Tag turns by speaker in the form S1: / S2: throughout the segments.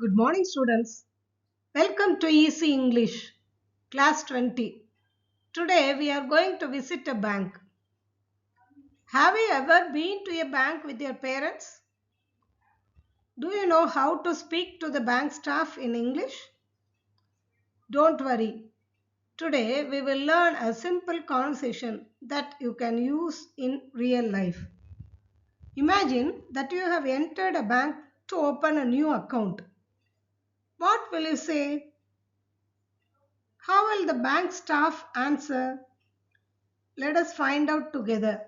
S1: Good morning, students. Welcome to Easy English, Class 20. Today we are going to visit a bank. Have you ever been to a bank with your parents? Do you know how to speak to the bank staff in English? Don't worry. Today we will learn a simple conversation that you can use in real life. Imagine that you have entered a bank to open a new account. What will you say? How will the bank staff answer? Let us find out together.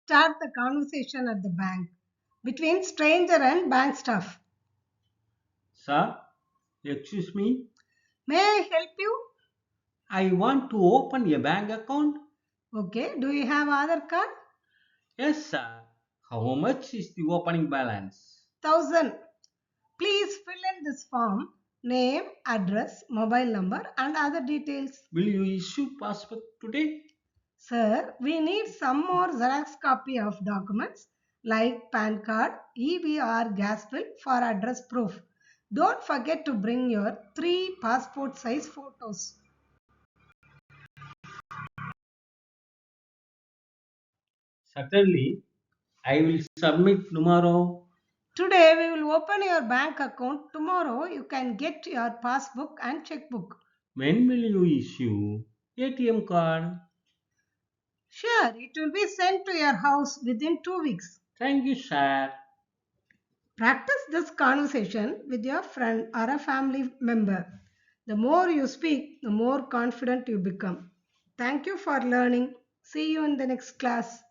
S1: Start the conversation at the bank between stranger and bank staff.
S2: Sir, excuse me.
S1: May I help you?
S2: I want to open a bank account.
S1: Okay. Do you have Aadhaar card?
S2: Yes, sir. How much is the opening balance?
S1: 1000. Please fill in this form. Name, address, mobile number and other details.
S2: Will you issue passport today?
S1: Sir, we need some more Xerox copy of documents like PAN card, EV or gas bill for address proof. Don't forget to bring your 3 passport size photos.
S2: Certainly. I will submit tomorrow.
S1: Today we will open your bank account. Tomorrow you can get your passbook and checkbook.
S2: When will you issue ATM card?
S1: Sure, it will be sent to your house within 2 weeks.
S2: Thank you, sir.
S1: Practice this conversation with your friend or a family member. The more you speak, the more confident you become. Thank you for learning. See you in the next class.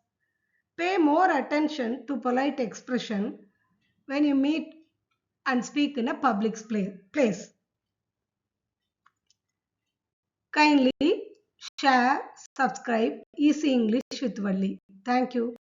S1: Pay more attention to polite expression when you meet and speak in a public place. Kindly share, subscribe Easy English with Valli. Thank you.